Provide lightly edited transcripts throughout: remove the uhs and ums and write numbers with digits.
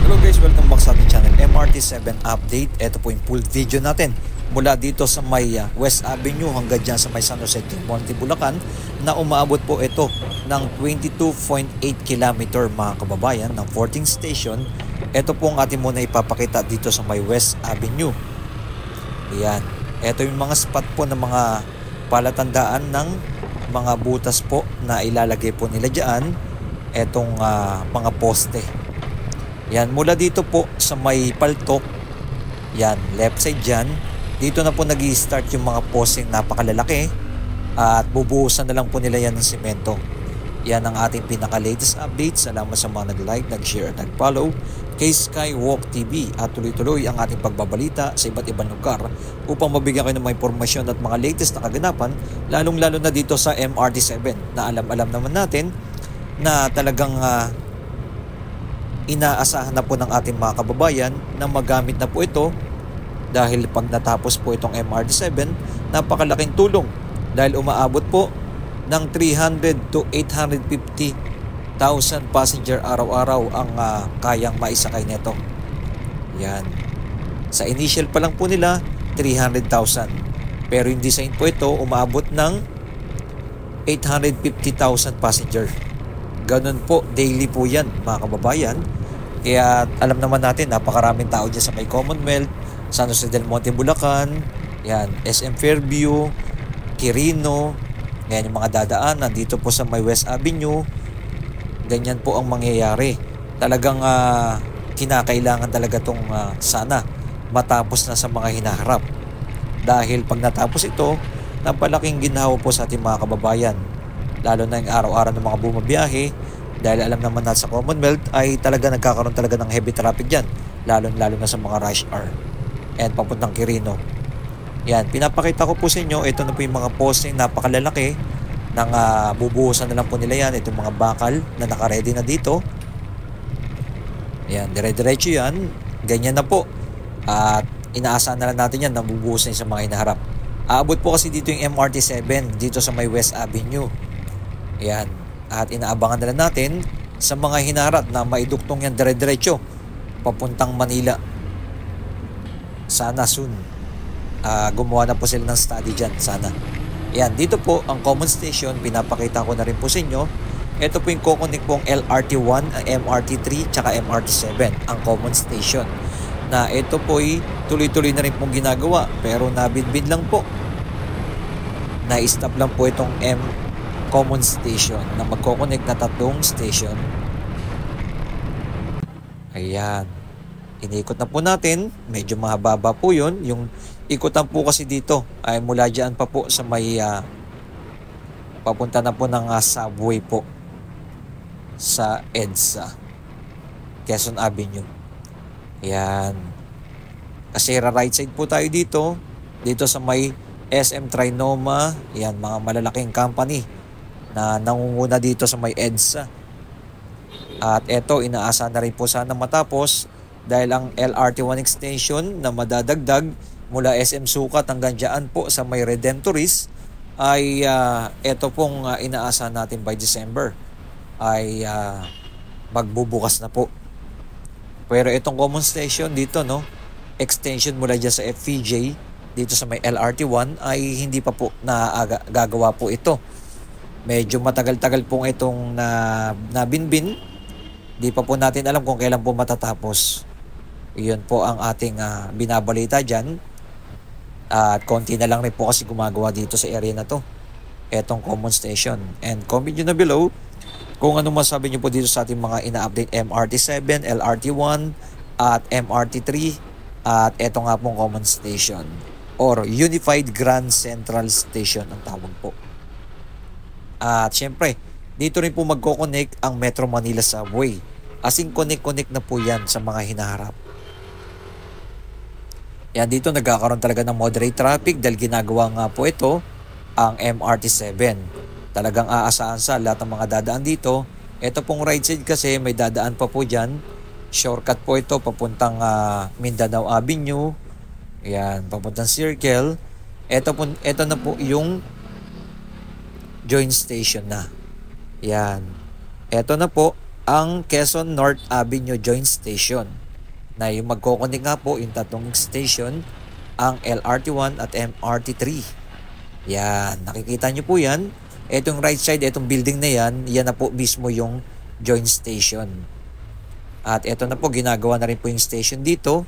Hello guys, welcome back sa ating channel MRT7 Update. Ito po yung full video natin mula dito sa may West Avenue hanggang dyan sa may San Jose del Monte, Bulacan, na umaabot po ito ng 22.8 km mga kababayan ng 14th station. Ito po ang ating muna ipapakita dito sa may West Avenue. Ayan, ito yung mga spot po ng mga palatandaan ng mga butas po na ilalagay po nila dyan. Etong mga poste. Yan, mula dito po sa may paltok, yan, left side dyan, dito na po nag-i-start yung mga posting napakalalaki at bubuhusan na lang po nila yan ng simento. Yan ang ating pinaka-latest update. Salamat sa mga nag-like, nag-share at nag-follow kay Skywalk TV at tuloy-tuloy ang ating pagbabalita sa iba't ibang lugar upang mabigyan kayo ng mga impormasyon at mga latest na kaganapan, lalong-lalo na dito sa MRT7 na alam-alam naman natin na talagang inaasahan na po ng ating mga kababayan na magamit na po ito dahil pag natapos po itong MRT7, napakalaking tulong dahil umaabot po ng 300 to 850,000 passenger araw-araw ang kayang maisakay nito. Yan. Sa initial pa lang po nila, 300,000. Pero yung design po ito, umaabot ng 850,000 passenger. Ganun po, daily po yan mga kababayan. Kaya alam naman natin, napakaraming tao dyan sa may Commonwealth, San Jose del Monte, Bulacan, yan, SM Fairview, Quirino, yan yung mga dadaan nandito po sa may West Avenue. Ganyan po ang mangyayari. Talagang kinakailangan talaga itong sana matapos na sa mga hinaharap. Dahil pag natapos ito, napalaking ginhawa po sa ating mga kababayan. Lalo na yung araw-araw ng mga bumabiyahe. Dahil alam naman natin sa Commonwealth ay talaga nagkakaroon talaga ng heavy traffic dyan. Lalo na sa mga rush hour. And papuntang Quirino. Yan, pinapakita ko po sa inyo. Ito na po yung mga posting napakalalaki. Nang bubuhusan na lang po nila yan. Itong mga bakal na nakaredy na dito. Yan, dire-diretso yan. Ganyan na po. At inaasahan na lang natin yan na bubuhusan sa mga inaharap. Aabot po kasi dito yung MRT7 dito sa may West Avenue. Yan. At inaabangan na lang natin sa mga hinaharap na maiduktong yan dire-diretso papuntang Manila. Sana soon. Gumawa na po sila ng study dyan. Sana. Yan. Dito po ang common station. Pinapakita ko na rin po sa inyo. Ito po yung kukonek po ang LRT1, MRT3, tsaka MRT7. Ang common station. Na ito po ay tuloy-tuloy na rin pong ginagawa. Pero nabidbid lang po. Na-stop lang po itong common station na magkoconnect na tatlong station. Ayan. Inikot na po natin. Medyo mahaba po yun. Yung ikutan po kasi dito ay mula dyan pa po sa may papunta na po ng subway po sa EDSA Quezon Avenue. Ayan. Kasi right side po tayo dito. Dito sa may SM Trinoma. Ayan, mga malalaking company na nangunguna dito sa may EDSA. At eto, inaasahan na rin po sana matapos dahil ang LRT1 extension na madadagdag mula SM Sukat hanggang dyan po sa may Redemptorist ay eto pong inaasahan natin by December ay magbubukas na po. Pero itong common station dito, no, extension mula dyan sa FVJ dito sa may LRT1 ay hindi pa po gagawa po ito. Medyo matagal-tagal pong itong nabinbin. Di pa po natin alam kung kailan po matatapos. Iyon po ang ating binabalita dyan. At konti na lang rin po kasi gumagawa dito sa area na to. Etong common station. And comment nyo na below kung ano masabi nyo po dito sa ating mga ina-update MRT7, LRT1 at MRT3 at eto nga pong common station or Unified Grand Central Station ang tawag po. At syempre, dito rin po magkoconnect ang Metro Manila Subway. As in connect na po yan sa mga hinaharap. Yan, dito nagkakaroon talaga ng moderate traffic dahil ginagawa nga po ito ang MRT7. Talagang aasahan sa lahat ng mga dadaan dito. Ito pong right side kasi may dadaan pa po dyan. Shortcut po ito papuntang Mindanao Avenue. Yan, papuntang Circle. Ito na po yung joint station na. Yan. Ito na po ang Quezon North Avenue Joint Station na yung magkoconnect nga po yung tatlong station, ang LRT1 at MRT3. Yan, nakikita nyo po yan. Itong right side, itong building na yan, yan na po mismo yung joint station. At ito na po, ginagawa na rin po yung station dito.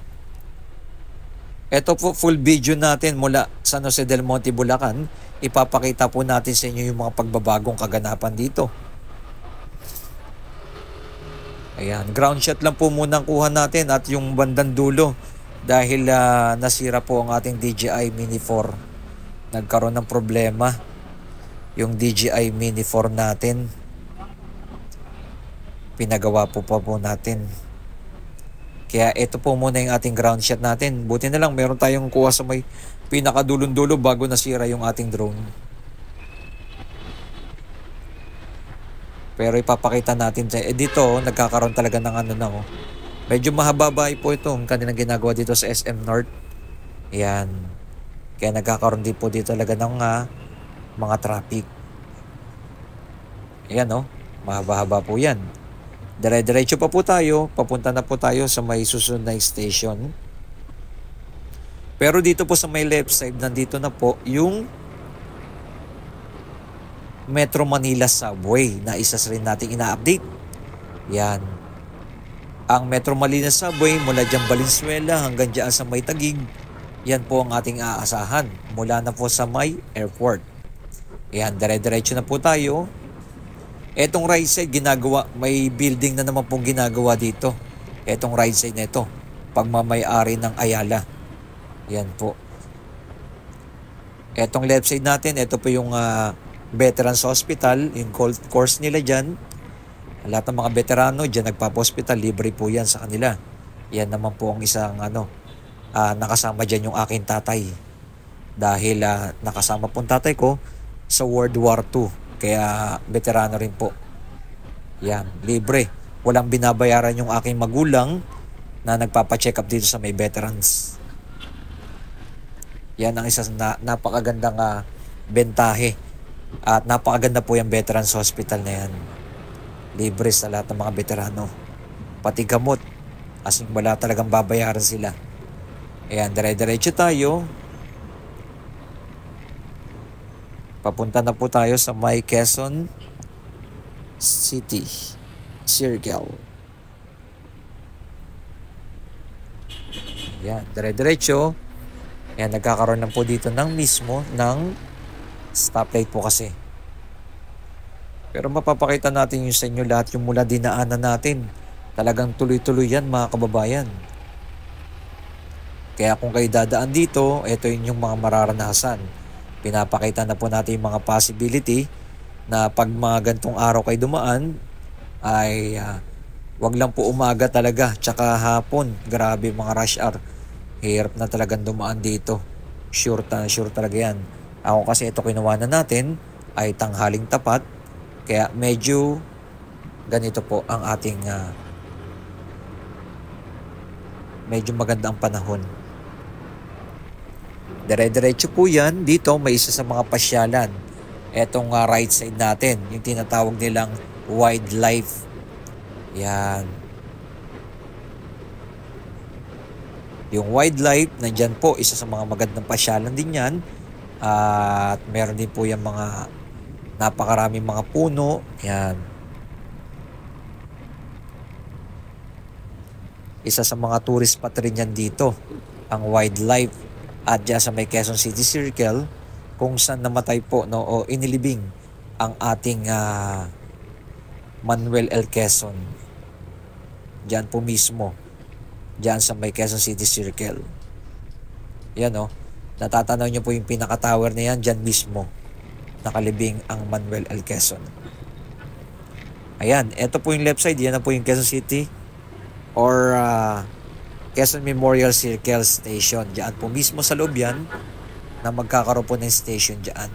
Ito po, full video natin mula San Jose del Monte, Bulacan. Ipapakita po natin sa inyo yung mga pagbabagong kaganapan dito. Ayan, ground shot lang po muna ang kuha natin at yung bandang dulo dahil nasira po ang ating DJI Mini 4. Nagkaroon ng problema yung DJI Mini 4 natin. Pinagawa po natin. Kaya ito po muna yung ating ground shot natin. Buti na lang meron tayong kuha sa may pinakadulong-dulo bago nasira yung ating drone. Pero ipapakita natin dito, nagkakaroon talaga ng ano na oh. Medyo mahaba-bahay po ito ang kanilang ginagawa dito sa SM North. Ayan. Kaya nagkakaroon din po dito talaga ng mga traffic. Ayan oh, mahaba-haba po yan. Dire-diretso pa po tayo, papunta na po tayo sa may susunod na station. Pero dito po sa may left side, nandito na po yung Metro Manila Subway na isa rin nating ina-update. Yan. Ang Metro Manila Subway mula dyan Valenzuela hanggang dyan sa may Taguig, yan po ang ating aasahan mula na po sa may airport. Yan, dire-diretso na po tayo. Etong right side ginagawa, may building na naman pong ginagawa dito. Etong right side na ito, pagmamay-ari ng Ayala. Yan po. Etong left side natin, ito po yung Veterans Hospital, yung course nila dyan. Lahat ng mga veterano dyan nagpapa-hospital, libre po yan sa kanila. Yan naman po ang isang nakasama dyan yung aking tatay. Dahil nakasama po ang tatay ko sa World War II. Kaya veterano rin po. Yan, libre. Walang binabayaran yung aking magulang na nagpapa-check up dito sa may veterans. Yan ang isang napakagandang bentahe. At napakaganda po yung Veterans Hospital na yan. Libre sa lahat ng mga veterano. Pati gamot. As in, wala talagang babayaran sila. Ayan, dire-diretso tayo. Papunta na po tayo sa may Quezon City Circle. Ayan, dire-diretso. Ayan, nagkakaroon na po dito ng mismo ng stoplight po kasi. Pero mapapakita natin yung sa inyo lahat yung mula dinaanan natin. Talagang tuloy-tuloy yan mga kababayan. Kaya kung kayo dadaan dito, ito yung mga mararanasan. Pinapakita na po natin yung mga possibility na pag mga gantong araw kayo dumaan ay wag lang po umaga talaga tsaka hapon. Grabe mga rush hour. Hirap na talagang dumaan dito. Sure talaga yan. Ako kasi ito kinuha na natin ay tanghaling tapat. Kaya medyo ganito po ang ating medyo maganda ang panahon. Dire-diretso po yan. Dito may isa sa mga pasyalan. Etong right side natin. Yung tinatawag nilang wildlife. Yan. Yung wildlife, nandyan po. Isa sa mga magandang pasyalan din yan. At meron din po yung mga napakaraming mga puno. Yan. Isa sa mga tourist spot rin yan dito. Ang wildlife. At dyan sa may Quezon City Circle, kung saan namatay po o inilibing ang ating Manuel L. Quezon. Dyan po mismo. Dyan sa may Quezon City Circle. Yan o. Natatanaw nyo po yung pinaka-tower na yan, dyan mismo. Nakalibing ang Manuel L. Quezon. Ayan, ito po yung left side. Yan na po yung Quezon City or Quezon Memorial Circle Station. Dyan po mismo sa loob yan na magkakaroon po ng station dyan.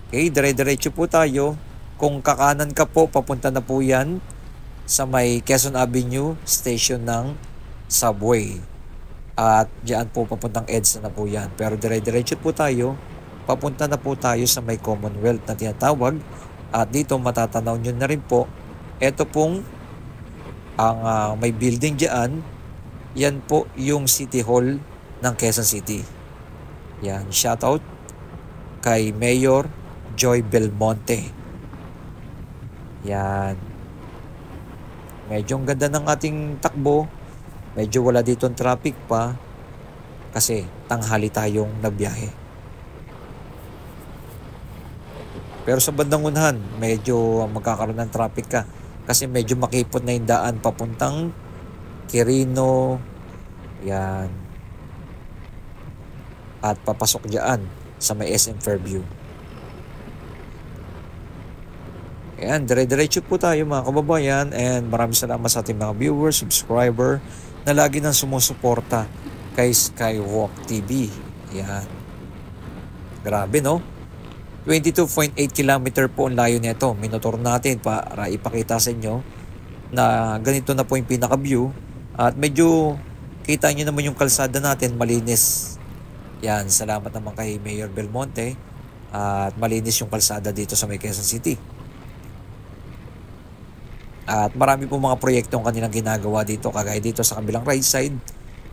Okay, dire-diretso po tayo. Kung kakanan ka po, papunta na po yan sa may Quezon Avenue Station ng Subway. At diyan po papuntang EDSA na po yan. Pero dire-diretso po tayo. Papunta na po tayo sa may Commonwealth na tinatawag. At dito matatanaw nyo na rin po Ito pong ang may building dyan, yan po yung City Hall ng Quezon City. Yan, shoutout kay Mayor Joy Belmonte. Yan. Medyo ang ganda ng ating takbo. Medyo wala dito ang traffic pa kasi tanghali tayong nagbiyahe. Pero sa bandang unahan, medyo magkakaroon ng traffic ka kasi medyo makipot na yung daan papuntang Quirino. Yan. At papasok dyan sa may SM Fairview. Ayan, dire-diretso po tayo mga kababayan, and maraming salamat sa ating mga viewers, subscriber na lagi nang sumusuporta kay Skywalk TV. Ayan. Grabe, no? 22.8 km po ang layo nito. Minotor natin para ipakita sa inyo na ganito na po yung pinaka-view. At medyo kita nyo naman yung kalsada natin, malinis. Yan, salamat naman kay Mayor Belmonte. At malinis yung kalsada dito sa may Quezon City. At marami po mga proyektong kanilang ginagawa dito, kagaya dito sa kabilang right side.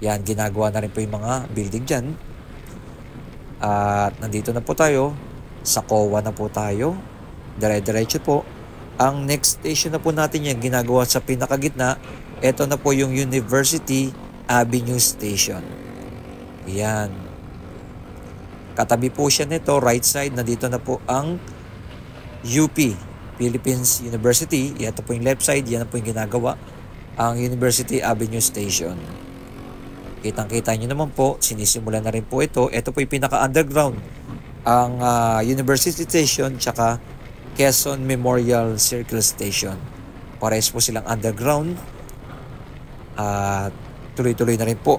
Yan, ginagawa na rin po yung mga building dyan. At nandito na po tayo. Sa COA na po tayo. Dire-diretso po. Ang next station na po natin yan, ginagawa sa pinakagitna. Ito na po yung University Avenue Station. Yan. Katabi po siya nito, right side. Nandito na po ang UP, Philippines University. Ito po yung left side. Yan na po yung ginagawa. Ang University Avenue Station. Kitang-kita nyo naman po. Sinisimula na rin po ito. Ito po yung pinaka-underground. Ang University Station tsaka Quezon Memorial Circle Station. Parehas po silang underground. At tuloy-tuloy na rin po.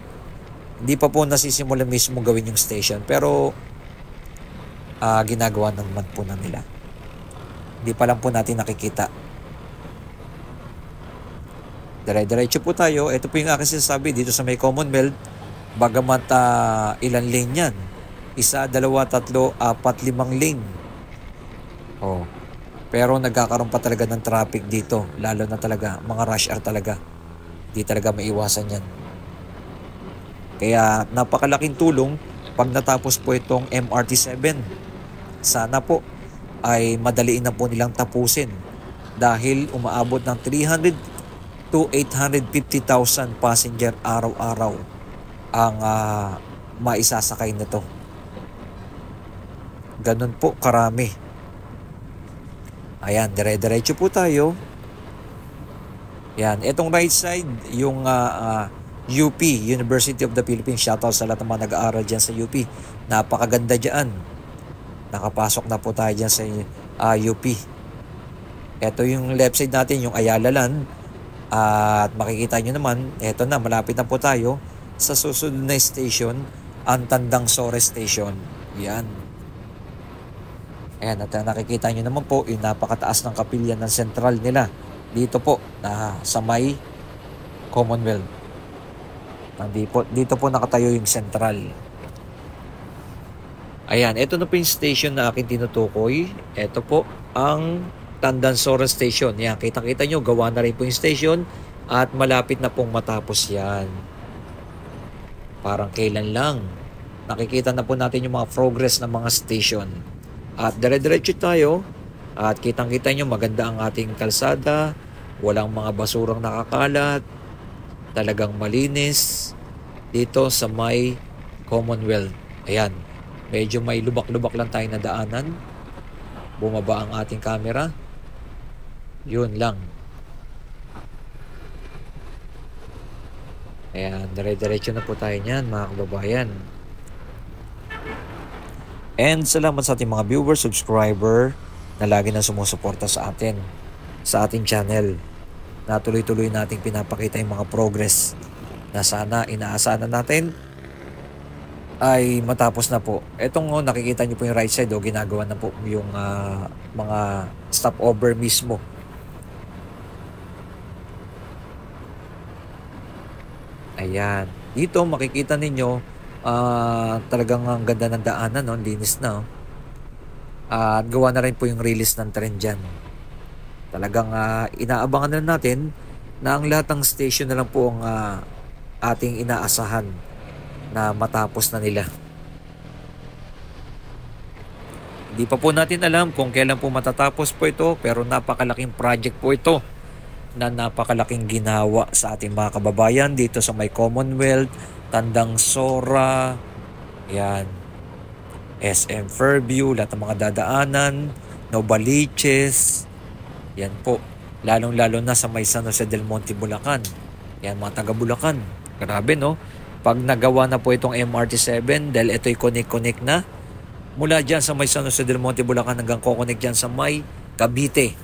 Hindi pa po nasisimula mismo gawin yung station, pero ginagawa naman po na nila. Hindi pa lang po natin nakikita. Dire-diretso po tayo. Ito po yung aking sinasabi dito sa may Commonwealth. Bagamat ilan lane yan. 1, 2, 3, 4, 5 lane. Oh. Pero nagkakaroon pa talaga ng traffic dito. Lalo na talaga, mga rush hour talaga. Hindi talaga maiwasan yan. Kaya napakalaking tulong pag natapos po itong MRT7. Sana po ay madaliin na po nilang tapusin. Dahil umaabot ng 300 to 850,000 passenger araw-araw ang maisasakay nito. Ganun po karami. Ayan, dire-diretso po tayo. Yan, itong right side, yung UP, University of the Philippines. Shoutout sa lahat ng mga nag-aaral dyan sa UP. Napakaganda dyan. Nakapasok na po tayo dyan sa UP. Ito yung left side natin, yung Ayala Land. At makikita nyo naman, eto na, malapit na po tayo sa susunod na station, ang Tandang Sore Station. Yan. Ayan, at nakikita nyo naman po yung napakataas ng kapilya ng sentral nila. Dito po, sa may Commonwealth. Dito po nakatayo yung sentral. Ayan, ito na po yung station na akin tinutukoy. Ito po ang Tandansora Station. Yan, kita-kita nyo, gawa na rin po yung station at malapit na pong matapos yan. Parang kailan lang. Nakikita na po natin yung mga progress ng mga station. At dire-diretso tayo at kitang-kita nyo maganda ang ating kalsada. Walang mga basurang nakakalat. Talagang malinis dito sa may Commonwealth. Ayan, medyo may lubak-lubak lang tayo na daanan. Bumaba ang ating camera. Yun lang. Ayan, dire-diretso na po tayo niyan mga kababayan. And salamat sa ating mga viewers, subscriber na lagi na sumusuporta sa atin, sa ating channel. Na tuloy-tuloy nating pinapakita yung mga progress na sana inaasahan natin ay matapos na po. Etong nakikita niyo po yung right side, ginagawa na po yung mga stopover mismo. Ayan. Dito makikita ninyo talagang ang ganda ng daanan, linis na. At gawa na rin po yung release ng tren dyan. Talagang inaabangan na natin na ang lahat ng station na lang po ang ating inaasahan na matapos na nila. Hindi pa po natin alam kung kailan po matatapos po ito, pero napakalaking project po ito na napakalaking ginawa sa ating mga kababayan dito sa may Commonwealth, Tandang Sora, yan, SM Fairview, lahat ng mga dadaanan, Novaliches, yan po. Lalong-lalo na sa may San Jose del Monte, Bulacan. Yan, mga taga Bulacan. Grabe, no? Pag nagawa na po itong MRT-7, dahil ito'y connect na, mula dyan sa may San Jose del Monte, Bulacan hanggang kukonek dyan sa may Cavite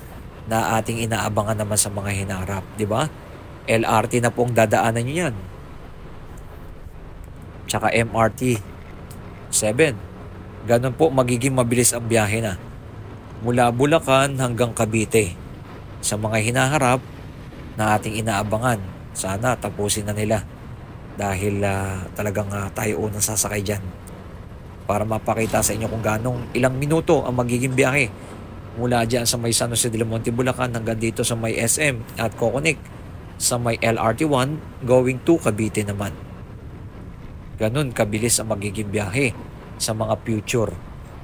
na ating inaabangan naman sa mga hinaharap, di ba? LRT na pong dadaanan nyo yan. Tsaka MRT 7. Ganun po, magiging mabilis ang biyahe na. Mula Bulacan hanggang Cavite sa mga hinaharap na ating inaabangan. Sana tapusin na nila dahil talagang tayo unang sasakay dyan para mapakita sa inyo kung ilang minuto ang magiging biyahe mula dyan sa may San Jose del Monte, Bulacan hanggang dito sa may SM at Coconik sa may LRT1 going to Cavite naman. Ganun kabilis ang magiging biyahe sa mga future.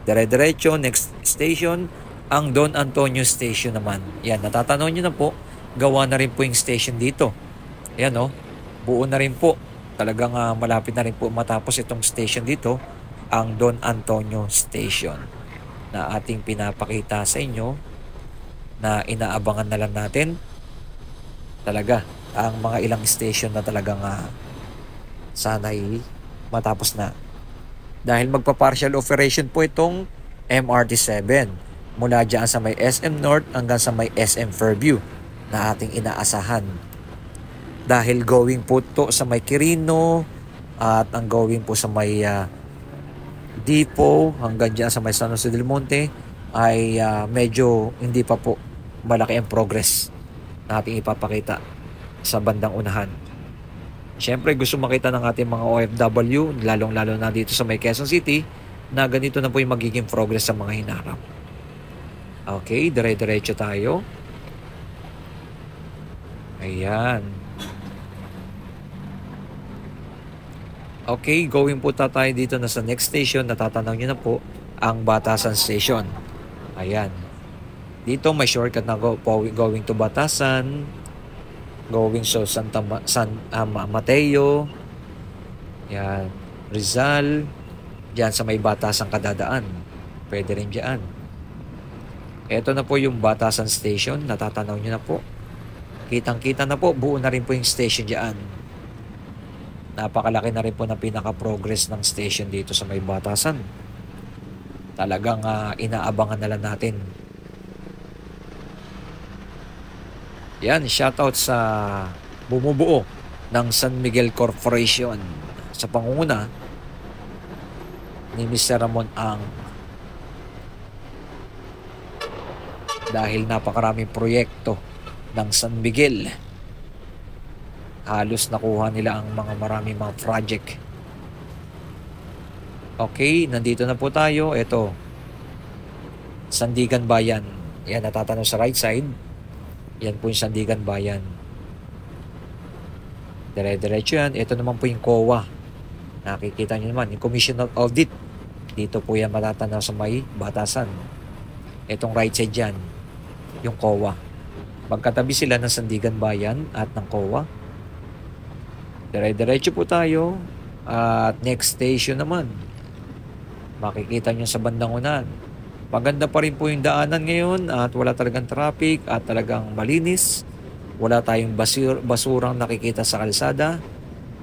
Dire-diretso, next station, ang Don Antonio Station naman. Yan, natatanaw nyo na po, gawa na rin po yung station dito. Yan o, buo na rin po. Talagang malapit na rin po matapos itong station dito, ang Don Antonio Station na ating pinapakita sa inyo na inaabangan na lang natin talaga ang mga ilang station na talagang sana'y matapos na. Dahil magpa-partial operation po itong MRT-7 mula dyan sa may SM North hanggang sa may SM Fairview na ating inaasahan. Dahil going po to sa may Quirino at ang going po sa may Depot hanggang dyan sa may San Jose del Monte ay medyo hindi pa po malaki ang progress na ating ipapakita sa bandang unahan. Siyempre gusto makita ng ating mga OFW, lalong-lalo na dito sa may Quezon City, na ganito na po yung magiging progress sa mga hinaharap. Okay, dire-diretso tayo. Ayan. Okay, going po tayo dito na sa next station. Natatanaw nyo na po ang Batasan Station. Ayan. Dito may shortcut na going to Batasan, going to San Mateo, yan, Rizal, diyan sa may Batasan kadadaan. Pwede rin diyan. Ito na po yung Batasan Station. Natatanaw nyo na po. Kitang-kita na po. Buo na rin po yung station diyan. Napakalaki na rin po ng pinaka-progress ng station dito sa may Batasan. Talagang inaabangan na lang natin. Yan, shoutout sa bumubuo ng San Miguel Corporation sa pangunguna ni Mr. Ramon Ang. Dahil napakaraming proyekto ng San Miguel, halos nakuha nila ang maraming mga project. Okay, nandito na po tayo. Ito, Sandigan Bayan. Yan, natatanong sa right side. Yan po yung Sandigan Bayan. Dire-diretso yan. Ito naman po yung COA. Nakikita nyo naman, yung Commission of Audit. Dito po yan matatanaw sa may Batasan. Itong right side yan, yung COA. Magkatabi sila ng Sandigan Bayan at ng COA. Dire-diretso po tayo. At next station naman, makikita nyo sa bandang unahan. Maganda pa rin po yung daanan ngayon at wala talagang traffic at talagang malinis. Wala tayong basurang nakikita sa kalsada.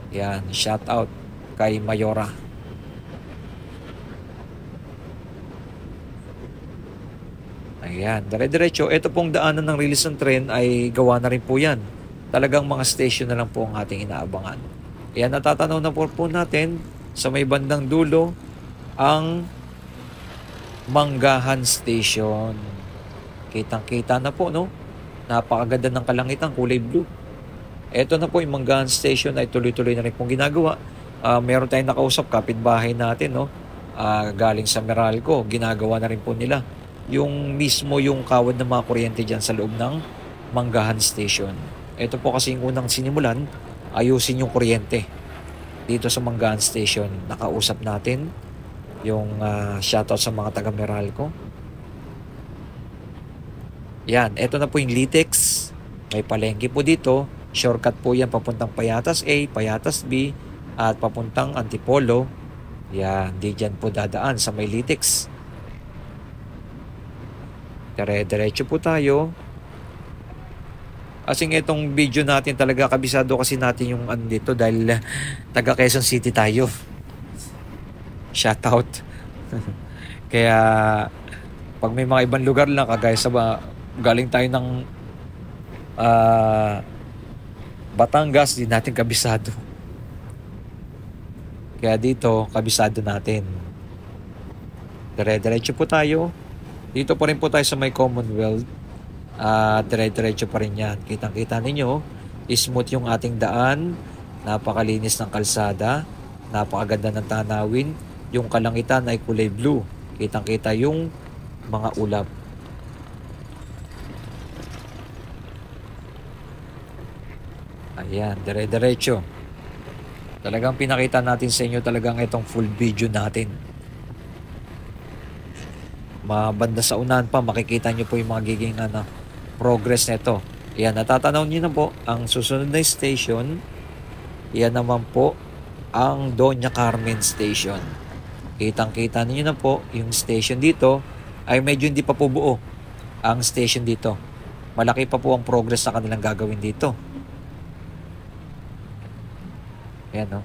Yan, shout out kay Mayora. Ayan, dire-diretso. Ito pong daanan ng release ng tren ay gawa na rin po yan. Talagang mga station na lang po ang ating inaabangan. Ayan, natatanaw na po natin sa may bandang dulo ang Manggahan Station. Kitang-kita na po, no? Napakaganda ng kalangitan, kulay blue. Ito na po yung Manggahan Station ay tuloy-tuloy na rin pong ginagawa. Meron tayong nakausap, kapitbahay natin, no? Galing sa Meralco, ginagawa na rin po nila yung mismo yung kawad ng mga kuryente dyan sa loob ng Manggahan Station. Ito po kasi yung unang sinimulan, ayusin yung kuryente dito sa Manggahan Station. Nakausap natin yung shoutout sa mga taga Meralco. Yan, ito na po yung Litex. May palengke po dito. Shortcut po yan papuntang Payatas A, Payatas B, at papuntang Antipolo. Yan, di dyan po dadaan sa may Litex. Diretso po tayo. Kasi itong video natin talaga kabisado kasi natin yung dito dahil taga Quezon City tayo. Shoutout. Kaya pag may mga ibang lugar lang kagaya sa galing tayo ng Batangas, di natin kabisado. Kaya dito kabisado natin. Diretso po tayo. Dito pa rin po tayo sa may Commonwealth. Diretso pa rin yan. Kitang-kita ninyo, smooth yung ating daan. Napakalinis ng kalsada. Napakaganda ng tanawin. Yung kalangitan ay kulay blue. Kitang-kita yung mga ulap. Ayan, diretso. Talagang pinakita natin sa inyo talagang itong full video natin. Mabanda sa unahan pa, makikita nyo po yung magiging progress nito. Ayan, natatanaw nyo na po ang susunod na station. Yan naman po ang Doña Carmen Station. Kitang-kita niyo na po yung station dito ay medyo hindi pa po buo ang station dito. Malaki pa po ang progress na kanilang gagawin dito. Ayan, no?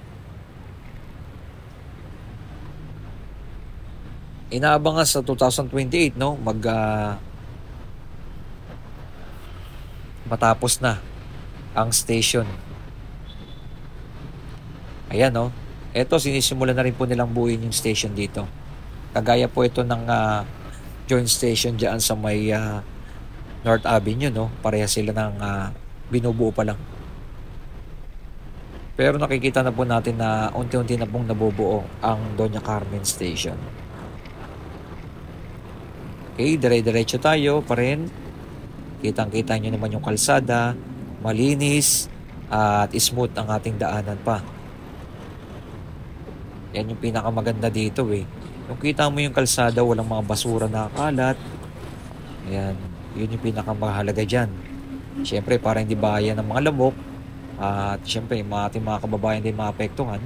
Inaabangan sa 2028, no? Matapos na ang station. Ayan, no? Ito, sinisimulan na rin po nilang buuin yung station dito. Kagaya po ito ng joint station dyan sa may North Avenue, no? Pareha sila ng binubuo pa lang. Pero nakikita na po natin na unti-unti na pong nabubuo ang Doña Carmen Station. Okay, diretso tayo pa rin. Kitang-kita nyo naman yung kalsada, malinis, at smooth ang ating daanan pa. Yan yung pinakamaganda dito eh. Yung kita mo yung kalsada, walang mga basura na kalat. Ayan, yun yung pinakamahalaga dyan. Siyempre, para hindi bayan ng mga lamok. At siyempre, ating mga kababayan din maapektuhan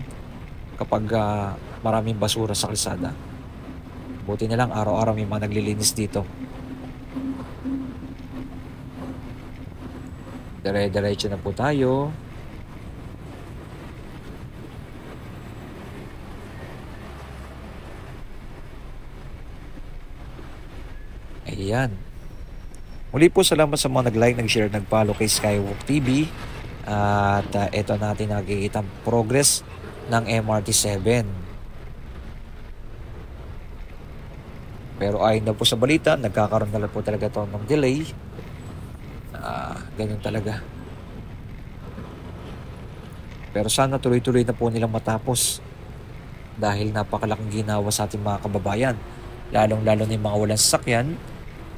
kapag maraming basura sa kalsada. Buti na lang, araw-araw may mga naglilinis dito. Diretso na po tayo. Ayan. Muli po salamat sa mga nag-like, nag-share, nag-follow kay Skywalk TV. At ito natin nakikita ang progress ng MRT-7. Pero ayon na po sa balita, nagkakaroon na lang po talaga ito ng delay. Ganyan talaga. Pero sana tuloy-tuloy na po nilang matapos. Dahil napakalaking ginawa sa ating mga kababayan. Lalong-lalo na yung mga walang sasakyan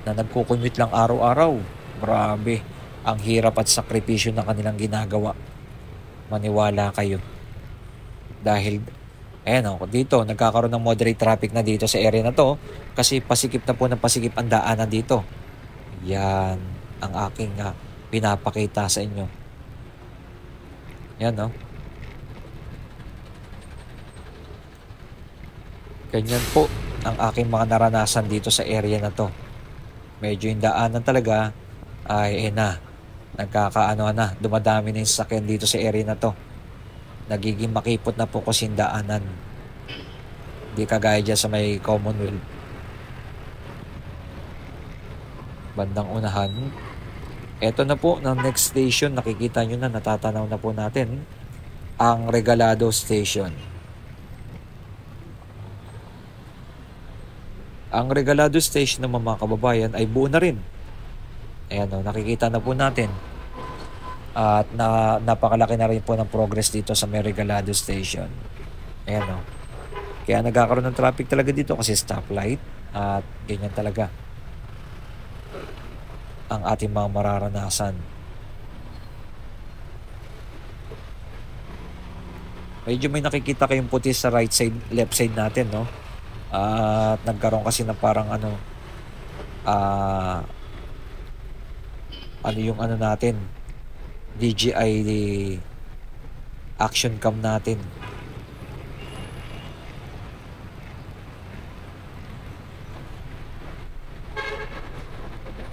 na nagkukumute lang araw-araw. Grabe. Ang hirap at sakripisyo na kanilang ginagawa. Maniwala kayo. Dahil, ayan dito, nagkakaroon ng moderate traffic na dito sa area na to. Kasi pasikip na po ng pasikip ang daanan dito. Yan ang aking pinapakita sa inyo. Yan, no? Ganyan po ang aking mga naranasan dito sa area na to. Medyo yung daanan talaga ay dumadami na yung sasakyan dito sa area na to. Nagiging makipot na po kasi yung daanan. Hindi kagaya dyan sa may Commonwealth. Bandang unahan. Eto na po, ng next station, nakikita nyo na, natatanaw na po natin ang Regalado Station. Ang Regalado Station ng mga kababayan ay buo na rin. Ayan nakikita na po natin. At napakalaki na rin po ng progress dito sa may Regalado Station. Ayan Kaya nagkakaroon ng traffic talaga dito kasi stoplight. At ganyan talaga. ang ating mga mararanasan. Medyo may nakikita kayong puti sa right side, left side natin, no? At nagkaroon kasi na parang ano yung ano natin, DJI action cam natin.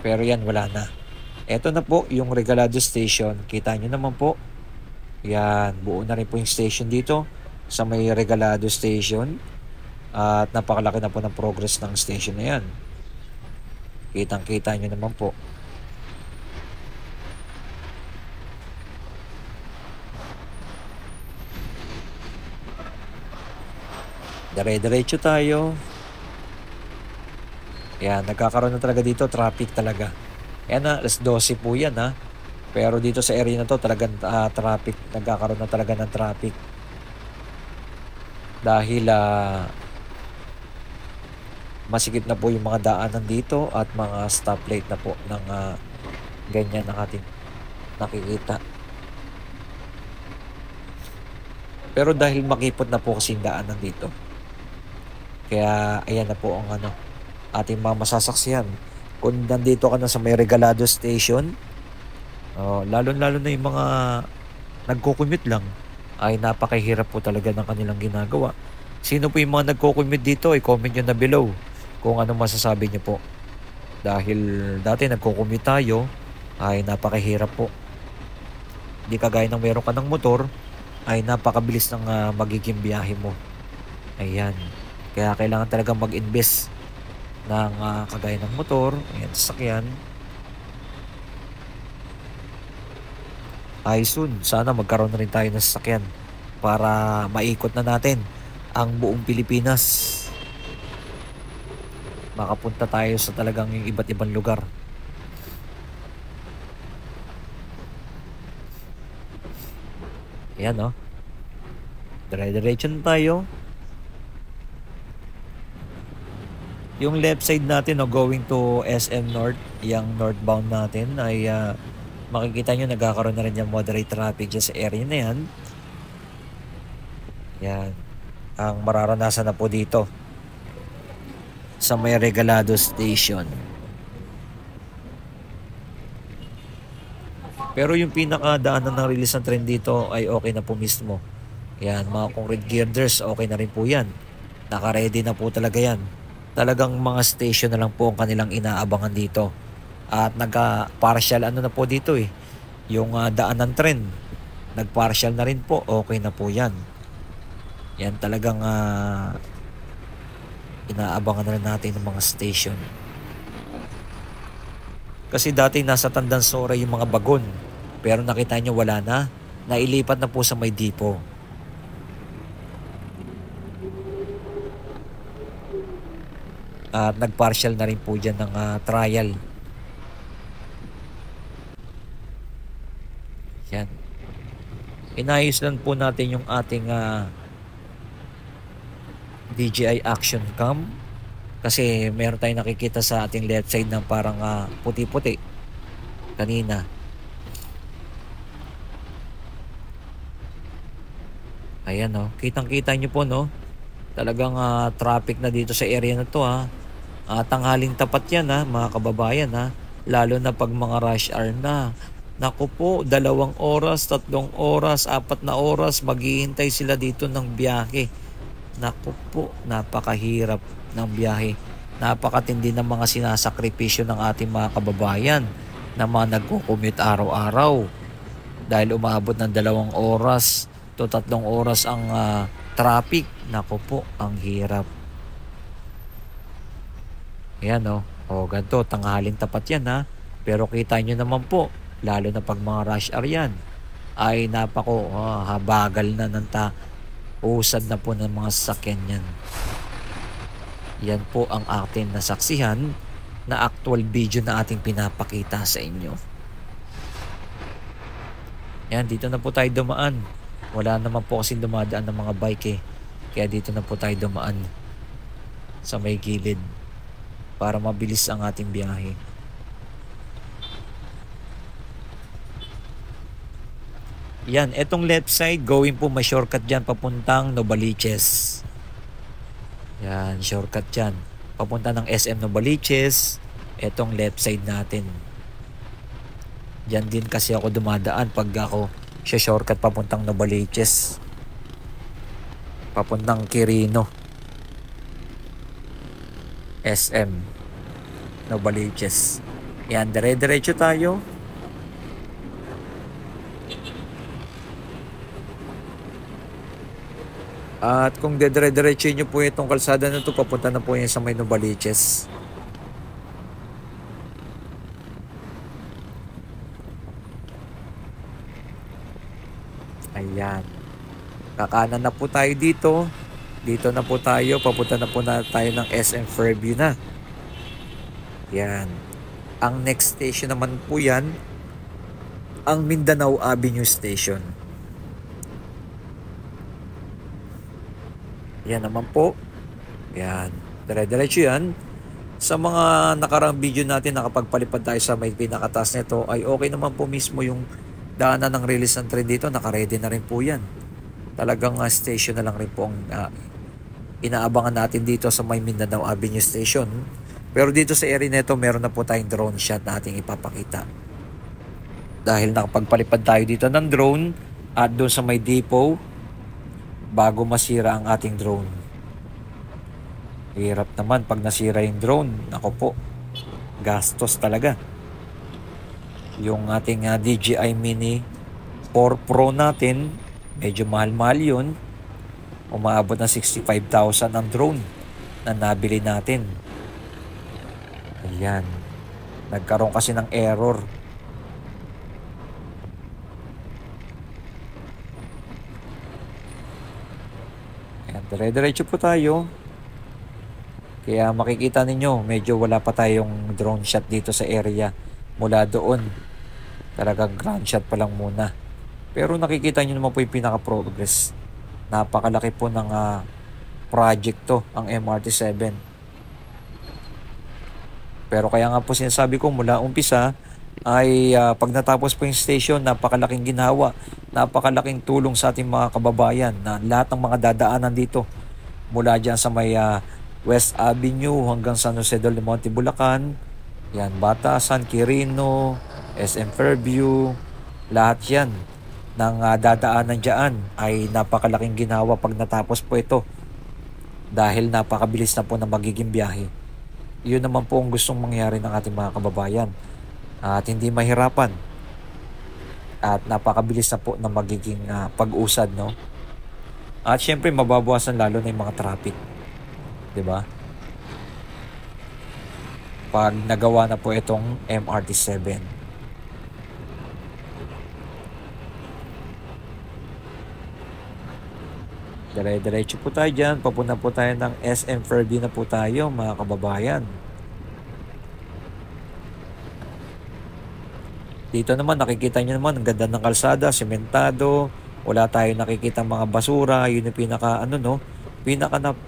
Pero yan, wala na. Eto na po yung Regalado Station. Kita nyo naman po. Yan, buo na rin po yung station dito sa may Regalado Station. At napakalaki na po ng progress ng station na yan. Kitang-kita nyo naman po. Dire-diretso tayo. Yan, nagkakaroon na talaga dito, traffic talaga. Yan na, alas 12 po yan ha. Pero dito sa area na to, talagang traffic, nagkakaroon na talaga ng traffic. Dahil masikip na po yung mga daanan dito at mga stoplight na po ng ganyan ang ating nakikita. Pero dahil makipot na po kasi yung daanan dito, kaya ayan na po ang ating mga masasaksihan. Kung nandito ka na sa may Regalado Station, lalo-lalo na yung mga nagko-commute lang, ay napakahirap po talaga ng kanilang ginagawa. Sino po yung mga nagko-commute dito, i-comment nyo na below kung ano masasabi nyo po. Dahil dati nagko-commute tayo, ay napakahirap po. Hindi kagaya ng meron ka ng motor, ay napakabilis ng magiging biyahe mo. Ayan. Kaya kailangan talaga mag-invest ng kagaya ng motor, ayan, sasakyan. Ay soon, sana magkaroon na rin tayo ng sasakyan para maikot na natin ang buong Pilipinas. Makapunta tayo sa talagang yung iba't ibang lugar. Ayan, no? Dire-diretso na tayo. Yung left side natin, going to SM North, yung northbound natin, ay makikita nyo nagkakaroon na rin yung moderate traffic dyan sa area na yan. Yan. Ang mararanasan na po dito sa may Regalado Station. Pero yung pinakadaanan ng release ng train dito ay okay na po mismo. Yan, mga concrete girders, okay na rin po yan. Naka-ready na po talaga yan. Talagang mga station na lang po ang kanilang inaabangan dito. At nagka-partial na po dito eh. Yung daan ng tren, nag-partial na rin po, okay na po yan. Yan talagang inaabangan na rin natin ng mga station. Kasi dati nasa Tandansora yung mga bagon. Pero nakita nyo wala na. Nailipat na po sa may depot. At nag-partial na rin po dyan ng trial. Yan. Inayos lang po natin yung ating DJI Action Cam. Kasi meron tayong nakikita sa ating left side ng parang puti-puti kanina. Ayan, no. Kitang-kita nyo po, no. Talagang traffic na dito sa area na to, ha. Tanghaling tapat yan, ha, mga kababayan, ha. Lalo na pag mga rush hour na. Naku po, 2 oras, 3 oras, 4 na oras, maghihintay sila dito ng biyahe. Naku po, napakahirap ng biyahe. Napakatindi ng mga sinasakripisyo ng ating mga kababayan na mga nagko-commute araw-araw. Dahil umabot ng 2 oras to 3 oras ang traffic. Naku po, ang hirap. Ayan, no. O, ganito, tanghaling tapat yan, ha. Pero kita nyo naman po, lalo na pag mga rush hour yan, ay habagal na ng usad na po ng mga sasakyan yan. Yan po ang ating nasaksihan na actual video na ating pinapakita sa inyo. Yan, dito na po tayo dumaan. Wala naman po kasi dumadaan ng mga bike eh. Kaya dito na po tayo dumaan sa may gilid para mabilis ang ating biyahe. Yan, etong left side, going po may shortcut dyan papuntang Novaliches. Yan, shortcut dyan. Papunta ng SM Novaliches. Etong left side natin. Diyan din kasi ako dumadaan pag ako siya shortcut papuntang Novaliches. Papuntang Quirino. SM Novaliches. Yan, dire-diretso tayo. At kung dedire-diretso nyo po itong kalsada na ito, papunta na po yan sa may Novaliches. Ayan. Kakanan na po tayo dito. Dito na po tayo. Papunta na po na tayo ng SM Fairview na. Yan. Ang next station naman po yan, ang Mindanao Avenue Station. Yan naman po. Yan. Dire-diretso yan. Sa mga nakarang video natin, nakapagpalipad tayo sa may pinakataas nito, ay okay naman po mismo yung daanan ng release ng train dito. Nakaredy na rin po yan. Talagang station na lang rin po ang inaabangan natin dito sa may Mindanao Avenue Station. Pero dito sa area nito, meron na po tayong drone shot na ating ipapakita. Dahil nakapagpalipad tayo dito ng drone at doon sa may depot, bago masira ang ating drone. Hirap naman pag nasira yung drone. Ako po, gastos talaga. Yung ating DJI Mini 4 Pro natin, medyo mahal-mahal yun. Umaabot ng 65,000 ang drone na nabili natin. Ayan. Nagkaroon kasi ng error. Dire-diretso po tayo. Kaya makikita ninyo, medyo wala pa tayong drone shot dito sa area. Mula doon, talagang ground shot pa lang muna. Pero nakikita nyo naman po yung pinaka-progress. Napakalaki po ng project to, ang MRT-7. Pero kaya nga po sinasabi ko, mula umpisa, ay pag natapos po yung station, napakalaking ginawa, napakalaking tulong sa ating mga kababayan na lahat ng mga dadaanan dito mula dyan sa may West Avenue hanggang San Jose del Monte, Bulacan, yan, Batasan, Quirino, SM Fairview, lahat yan ng dadaanan dyan ay napakalaking ginawa pag natapos po ito dahil napakabilis na po na magiging biyahe. Yun naman po ang gustong mangyari ng ating mga kababayan. At hindi mahirapan. At napakabilis na po na magiging pag-usad, no? At syempre mababawasan lalo na yung mga traffic. 'Di ba? Pag nagawa na po itong MRT-7. Dire-diretso po tayo dyan. Papunta po tayo ng SM Fairview na po tayo, mga kababayan. Dito naman nakikita nyo naman ang ganda ng kalsada, sementado, wala tayong nakikita mga basura, yun yung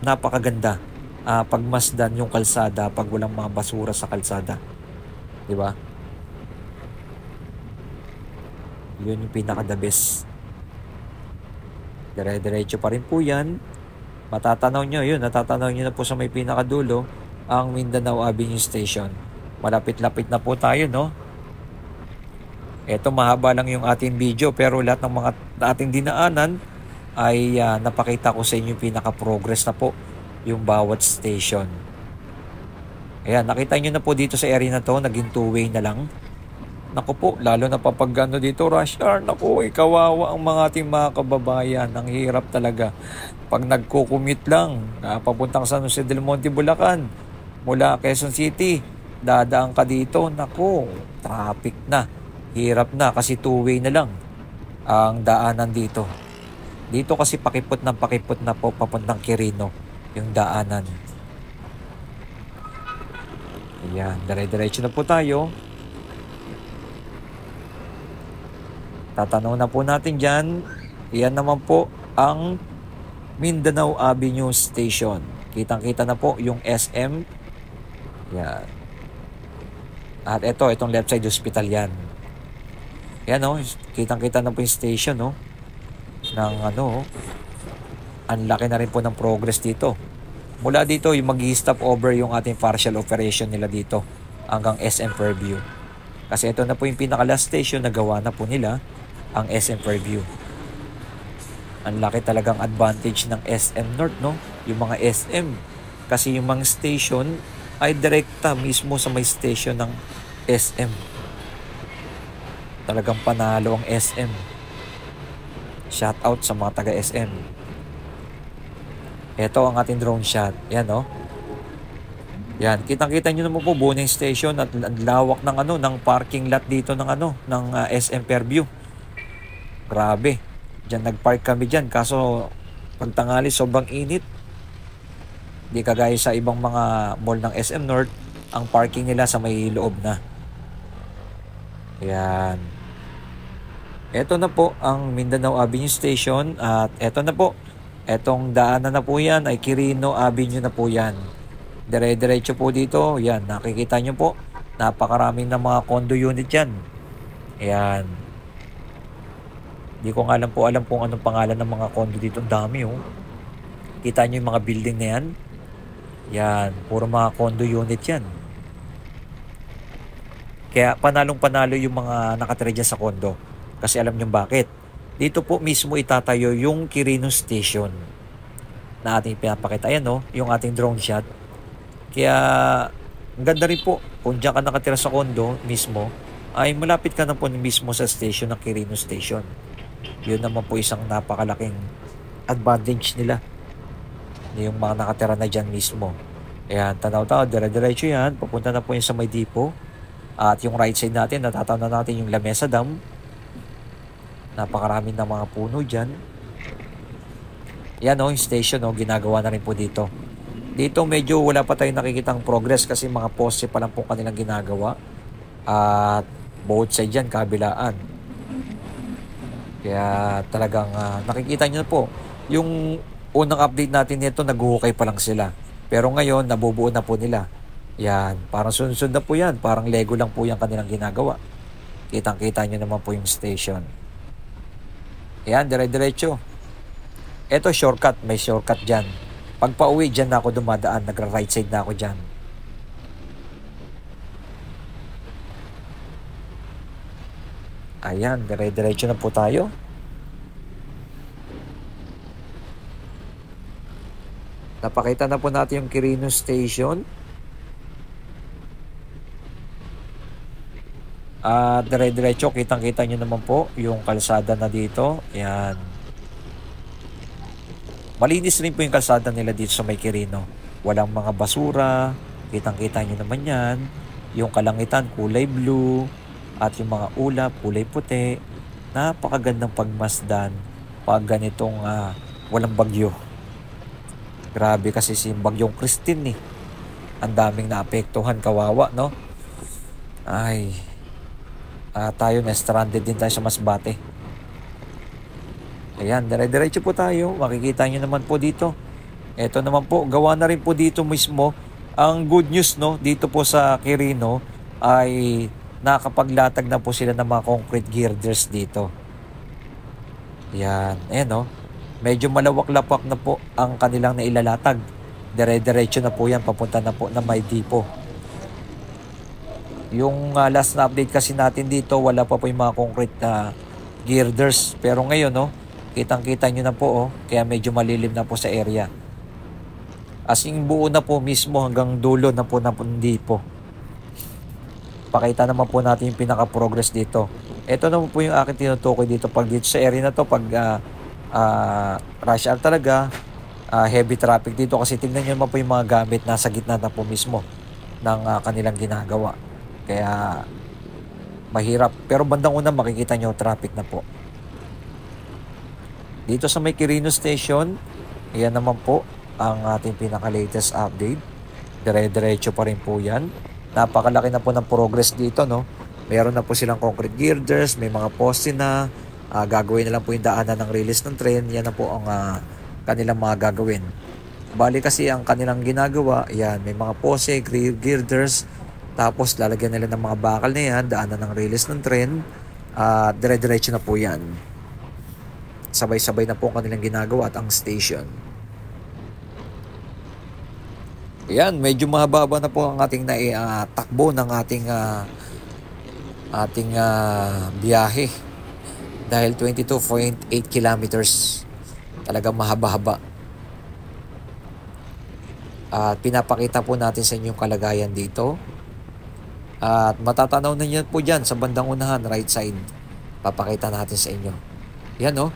napakaganda. Pagmasdan yung kalsada pag walang mga basura sa kalsada. 'Di ba? Yun yung pinaka the best. Dire-diretso pa rin po yan. Matatanaw nyo, yun, natatanaw nyo na po sa may pinakadulo ang Mindanao Avenue Station. Malapit-lapit na po tayo, no? Ito mahaba lang yung ating video pero lahat ng mga ating dinaanan ay napakita ko sa inyo yung pinaka-progress na po yung bawat station. Ayan, nakita nyo na po dito sa area na to, naging two-way na lang. Naku po, lalo na papag dito, rush hour, naku, kawawa ang mga ating mga kababayan. Ang hirap talaga. Pag nagko-commute lang, papuntang San Jose del Monte, Bulacan, mula Quezon City, dadaan ka dito, naku, traffic na. Hirap na kasi two-way na lang ang daanan dito. Dito kasi pakipot na po papuntang Quirino yung daanan. Ayan, dire-diretso na po tayo. Tatanaw na po natin dyan. Yan naman po ang Mindanao Avenue Station. Kitang-kita na po yung SM. Yan. At itong left side hospital yan. Yan o, kitang-kita na po yung station no, ng ano, ang laki na rin po ng progress dito. Mula dito, yung mag-stop over yung ating partial operation nila dito hanggang SM Fairview. Kasi ito na po yung pinaka-last station na gawa na po nila, ang SM Fairview. Ang laki talagang advantage ng SM North, no? Yung mga SM. Kasi yung mga station ay direkta mismo sa may station ng SM. Talagang panalo ang SM. Shout out sa mga taga SM. Ito ang ating drone shot. Yan, no? Yan, kitang-kita nyo naman po buo ng station at lawak ng ano, ng parking lot dito ng ano, ng SM Fairview. Grabe. Diyan nagpark kami diyan kaso pagtangali sobrang init. Di kagaya sa ibang mga mall ng SM North, ang parking nila sa may loob na. Yan. Ito na po ang Mindanao Avenue Station at ito na po. Etong daanan na po yan ay Quirino Avenue na po yan. Dire-diretso po dito. Yan, nakikita nyo po. Napakaraming na mga condo unit yan. Yan. Hindi ko nga alam kung anong pangalan ng mga condo dito. Ang dami oh. Kita nyo yung mga building na yan. Yan, puro mga condo unit yan. Kaya panalong-panalo yung mga nakatira dyan sa condo. Kasi alam nyo bakit? Dito po mismo itatayo yung Quirino Station na ating pinapakita. Ayan no, yung ating drone shot. Kaya ang ganda rin po kung dyan ka nakatira sa condo mismo ay malapit ka na po mismo sa station ng Quirino Station. Yun naman po isang napakalaking advantage nila yung mga nakatira na dyan mismo. Ayan, tanaw-tanaw, dire-diretso yan. Papunta na po yung sa may depot. At yung right side natin, natataw na natin yung Lamesa Dam. Napakarami na mga puno dyan. Yan o, yung station o, ginagawa na rin po dito. Dito medyo wala pa tayong nakikitang progress kasi mga poste pa lang po kanilang ginagawa. At both side dyan, kabilaan. Kaya talagang nakikita nyo na po. Yung unang update natin nito, naghuhukay pa lang sila. Pero ngayon, nabubuo na po nila. Yan, parang sunod-sunod na po yan. Parang Lego lang po yung kanilang ginagawa. Kitang-kita nyo naman po yung station. Yan, dire-diretso. Ito, shortcut. May shortcut dyan. Pag pauwi, dyan na ako dumadaan. Nagra-right side na ako dyan. Ayan, dire-diretso na po tayo. Napakita na po natin yung Quirino Station. At dire-diretso, kitang-kita nyo naman po yung kalsada na dito. Yan. Malinis rin po yung kalsada nila dito sa may Quirino. Walang mga basura. Kitang-kita nyo naman yan. Yung kalangitan, kulay blue. At yung mga ulap, kulay puti. Napakagandang pagmasdan pag ganitong walang bagyo. Grabe kasi si Bagyong Christine eh. Ang daming naapektuhan, kawawa, no? Ay, tayo na stranded din tayo sa Masbate. Ayan, dire-diretso po tayo. Makikita nyo naman po dito. Ito naman po, gawa na rin po dito mismo. Ang good news, no, dito po sa Quirino ay nakapaglatag na po sila ng mga concrete girders dito. Ayan, ayan no. Medyo malawak-lapak na po ang kanilang nailalatag. Dire-diretso na po yan, papunta na po na may depot. Yung last na update kasi natin dito, wala pa po yung mga concrete girders. Pero ngayon, no, kitang-kita nyo na po, oh, kaya medyo malilim na po sa area. As in, buo na po mismo hanggang dulo na po ng depot. Pakita naman po natin yung pinaka-progress dito. Ito naman po yung aking tinutukoy dito. Pag dito sa area na to, pag rush hour talaga, heavy traffic dito. Kasi tingnan nyo naman po yung mga gamit nasa gitna na po mismo ng kanilang ginagawa. Kaya mahirap. Pero bandang una makikita nyo traffic na po. Dito sa may Quirino Station, ayan naman po ang ating pinaka-latest update. Dire-diretso pa rin po yan. Napakalaki na po ng progress dito, no? Meron na po silang concrete girders, may mga poste na. Gagawin na lang po yung daanan ng release ng train. Yan na po ang kanilang mga gagawin. Bali kasi ang kanilang ginagawa, yan, may mga poste, girders, tapos lalagyan nila ng mga bakal na yan, daanan ng release ng train. Dire-diretso na po yan. Sabay-sabay na po ang kanilang ginagawa at ang station. Ayan, medyo mahaba na po ang ating takbo ng ating biyahe. Dahil 22.8 kilometers. Talagang mahaba-haba. At pinapakita po natin sa inyo yung kalagayan dito. At matatanaw na nyo po dyan sa bandang unahan, right side. Papakita natin sa inyo. Yan o.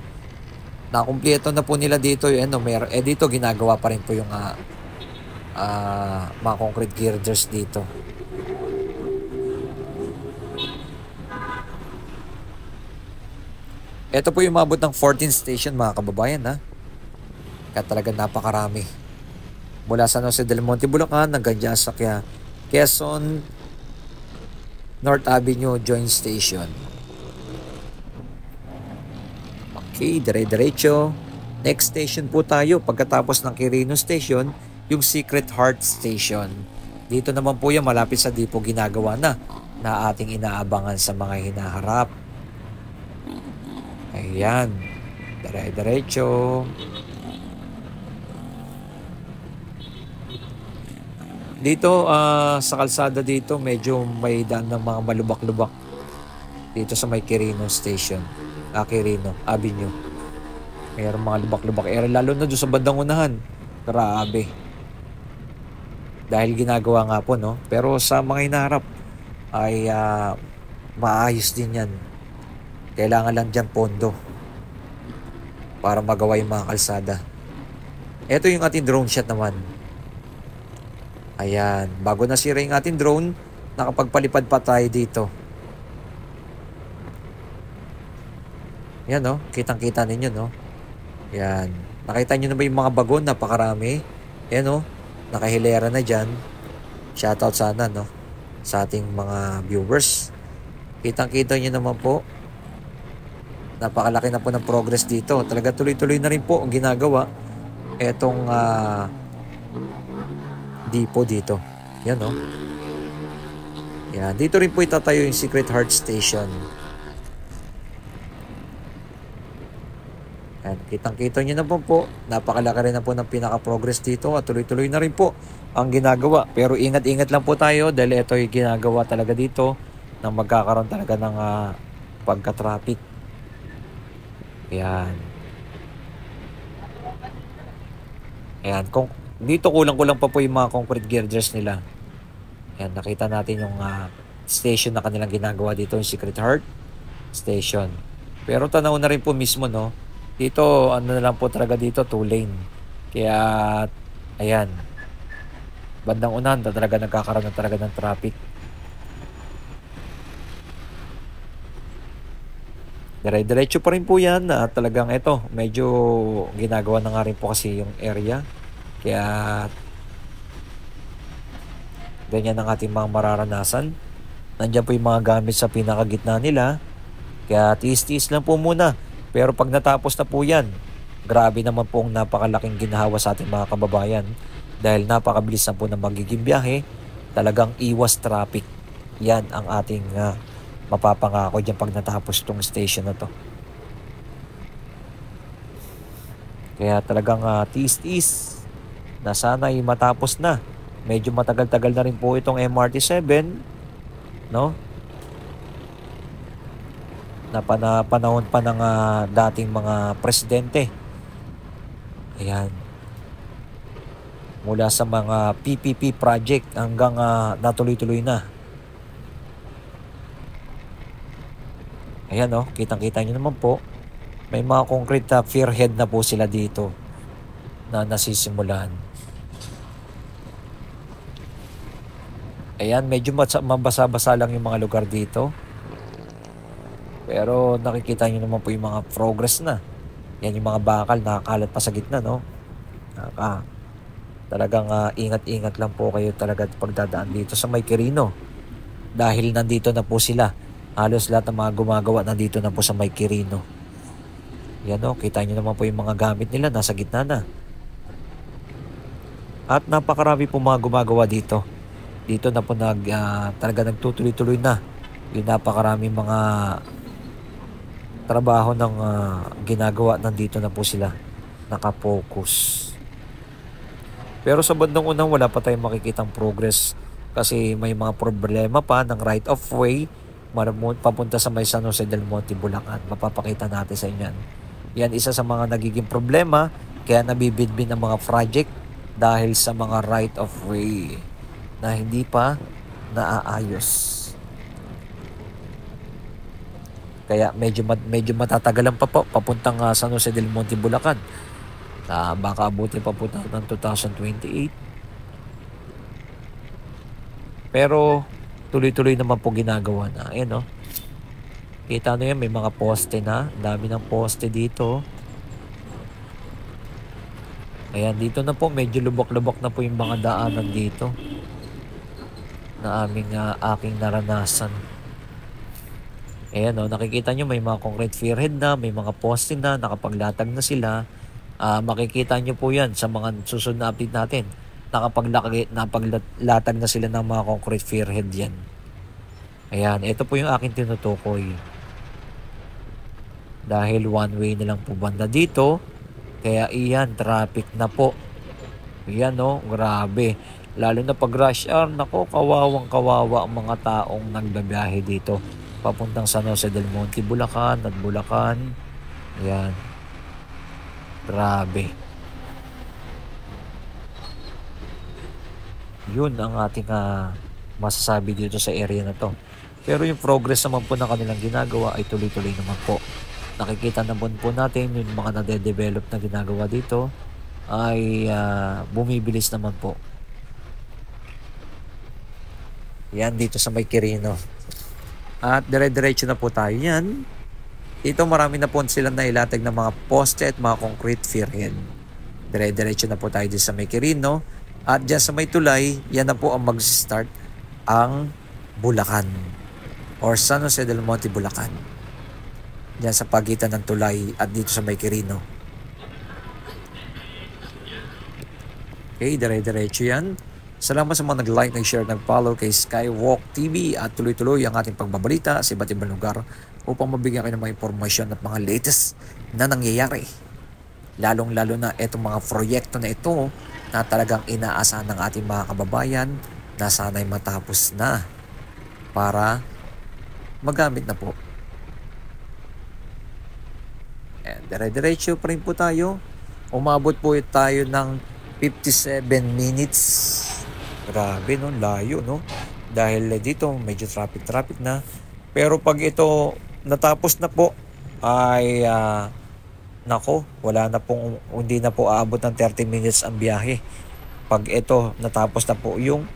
Nakumpleto na po nila dito. Yan o. Dito ginagawa pa rin po yung mga concrete girders dito. Ito po yung mabot ng 14 station mga kababayan ha. Kaya talaga napakarami. Mula San Jose del Monte, Bulacan hanggang dyan sa Quezon North Avenue Joint Station. Okay, dire-diretso. Next station po tayo pagkatapos ng Quirino Station, yung Secret Heart Station. Dito naman po yan malapit sa Dipo ginagawa na ating inaabangan sa mga hinaharap. Ayan, dire-diretso. Dito sa kalsada dito medyo may daan ng mga malubak-lubak dito sa may Quirino Station, Quirino Avenue. Mayroong mga lubak-lubak lalo na doon sa bandang unahan. Grabe. Dahil ginagawa nga po no. Pero sa mga hinaharap ay maayos din yan. Kailangan lang dyan pondo para magawa yung mga kalsada. Ito yung ating drone shot naman. Ayan, bago nasira yung ating drone, nakapagpalipad pa tayo dito. Yan no, kitang-kita ninyo no. Yan, nakita nyo na ba yung mga bagon? Napakarami. Yan no, nakahilera na dyan. Shoutout sana no, sa ating mga viewers. Kitang-kita nyo naman po. Napakalaki na po ng progress dito. Talaga tuloy-tuloy na rin po ang ginagawa. Etong Dipo dito. Yan no. Yan. Dito rin po itatayo yung Secret Heart Station. Yan. Kitang-kita nyo na po. Napakalaki rin na po ng pinaka-progress dito. At tuloy-tuloy na rin po ang ginagawa. Pero ingat-ingat lang po tayo dahil ito yung ginagawa talaga dito na magkakaroon talaga ng pagka-traffic. Yan. Yan. Dito kulang-kulang pa po yung mga concrete girders nila. Yan, nakita natin yung station na kanilang ginagawa dito, yung Secret Heart Station. Pero tanaw na rin po mismo, no? Dito, ano na lang po talaga dito, 2 lane. Kaya, ayan. Bandang unahan, talaga nagkakaroon na talaga ng traffic. Dire-diretso pa rin po yan. Talagang ito, medyo ginagawa na nga rin po kasi yung area. Kaya ganyan ang ating mga mararanasan. Nandiyan po yung mga gamit sa pinakagitna nila. Kaya tiis-tiis lang po muna. Pero pag natapos na po yan, grabe naman po ang napakalaking ginhawa sa ating mga kababayan. Dahil napakabilis na po na magiging biyahe. Talagang iwas traffic. Yan ang ating mapapangako dyan pag natapos itong station na to. Kaya talagang tiis-tiis na sana'y matapos na. Medyo matagal-tagal na rin po itong MRT-7, no? Na panahon pa ng dating mga presidente. Ayan. Mula sa mga PPP project hanggang natuloy-tuloy na. Ayan no, kitang-kita nyo naman po. May mga concrete pierhead na po sila dito na nasisimulan. Ayan, medyo mabasa-basa lang yung mga lugar dito. Pero nakikita nyo naman po yung mga progress na. Yan yung mga bakal nakakalat pa sa gitna, no? Talagang ingat-ingat lang po kayo talaga pagdadaan dito sa may Quirino. Dahil nandito na po sila. Halos lahat ng mga gumagawa nandito na po sa may Quirino. Yan no, kita nyo naman po yung mga gamit nila nasa gitna na. At napakarami po mga gumagawa dito. Dito na po talaga nagtutuloy-tuloy na. Yung napakaraming mga trabaho ng ginagawa, nandito na po sila nakapokus. Pero sa bandang unang wala pa tayong makikitang progress kasi may mga problema pa ng right of way papunta sa may San Jose del Monte, Bulacan. Mapapakita natin sa inyo yan. Yan isa sa mga nagiging problema kaya nabibidbin ang mga project dahil sa mga right of way na hindi pa naaayos. Kaya medyo matatagalan pa po papuntang San Jose del Monte, Bulacan. Baka abutin pa po ng 2028. Pero tuloy-tuloy naman po ginagawa na. Ayan, no? Kita nyo yan, may mga poste na. Dami ng poste dito. Ayan, dito na po, medyo lubak-lubak na po yung mga daanan dito na aking naranasan. Ayan, no? Nakikita nyo may mga concrete spearhead na, may mga poste na, nakapaglatag na sila. Makikita nyo po yan sa mga susunod na update natin. Napaglatag na sila ng mga concrete spearhead yan. Ayan, ito po yung aking tinutukoy. Dahil one way na lang po banda dito, kaya iyan, traffic na po. Ayan, no, grabe. Lalo na pag rush hour, nako, kawawang kawawa ang mga taong nagbabiyahe dito papuntang San Jose del Monte, Bulacan at Bulacan. Ayan. Grabe. Yun ang ating masasabi dito sa area na to. Pero yung progress naman po na kanilang ginagawa ay tuloy-tuloy naman po. Nakikita naman po natin yung mga nade-develop na ginagawa dito ay bumibilis naman po. Yan dito sa May Quirino. At dire-diretso na po tayo yan. Dito marami na po silang nailatag ng mga poste at mga concrete spearhead. Dire-diretso na po tayo dito sa May Quirino. At dyan sa May Tulay, yan na po ang mag-start ang Bulacan or San Jose del Monte, Bulacan. Dyan sa pagitan ng Tulay at dito sa May Quirino. Okay, dire-diretso yan. Salamat sa mga nag-like, nag-share, nag-follow kay Skywalk TV at tuloy-tuloy ang ating pagbabalita sa iba't ibang lugar upang mabigyan kayo ng mga impormasyon at mga latest na nangyayari. Lalong-lalo na itong mga proyekto na ito na talagang inaasahan ng ating mga kababayan na sana'y matapos na para magamit na po. And dire-diretso pa rin po tayo. Umabot po tayo ng 57 minutes. Grabe, no? Layo, no? Dahil dito medyo traffic na. Pero pag ito natapos na po ay nako, wala na pong, hindi na po aabot ng 30 minutes ang biyahe. Pag ito natapos na po yung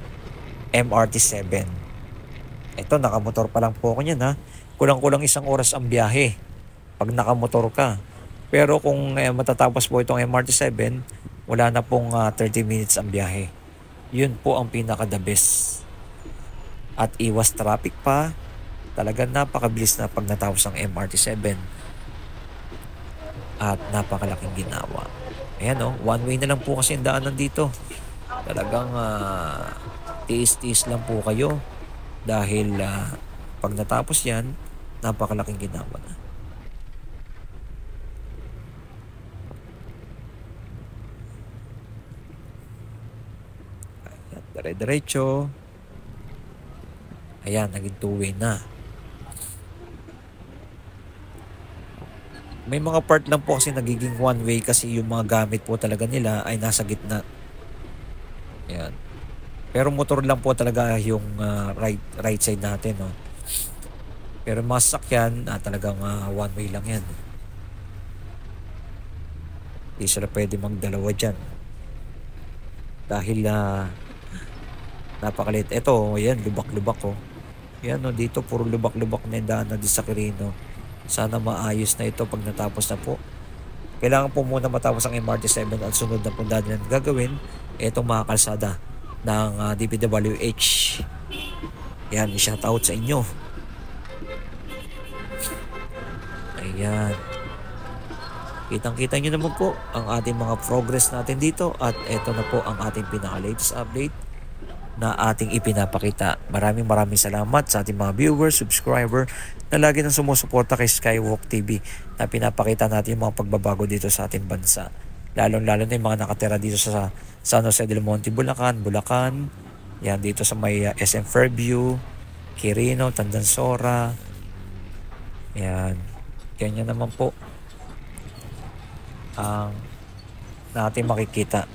MRT7. Ito, nakamotor pa lang po ako niyan, ha. Kulang-kulang 1 oras ang biyahe pag nakamotor ka. Pero kung matatapos po itong MRT7, wala na pong 30 minutes ang biyahe. Yun po ang pinaka-the best. At iwas traffic pa. Talagang napakabilis na pag natapos ang MRT7. At napakalaking ginawa. Ayan, no? One way na lang po kasi ang daanan dito. Talagang tiis-tiis lang po kayo. Dahil pag natapos yan, napakalaking ginawa na. Dire-diretso. Ayan, naging two-way na. May mga part lang po kasi nagiging one-way kasi yung mga gamit po talaga nila ay nasa gitna. Ayan. Pero motor lang po talaga yung right side natin, no? Pero mga sasakyan, talagang one-way lang yan. Hindi sila pwede magdalawa dyan. Dahil napakalit. Ito, ayan, lubak-lubak, oh. Ayan, no, dito puro lubak-lubak na yung daan na sa Quirino. Sana maayos na ito pag natapos na po. Kailangan po muna matapos ang MRT7 at sunod na po dahil na gagawin itong mga kalsada ng DPWH. Ayan, shout out sa inyo. Ayan. Kitang-kita nyo naman po ang ating mga progress natin dito at ito na po ang ating pinaka-latest update na ating ipinapakita. Maraming salamat sa ating mga viewers, subscriber na lagi nang sumusuporta kay Skywalk TV na pinapakita natin yung mga pagbabago dito sa ating bansa. Lalong-lalo na yung mga nakatira dito sa San Jose del Monte, Bulacan. Yan dito sa may SM Fairview, Quirino, Tandansora. Yan. Ganyan naman po ang natin makikita.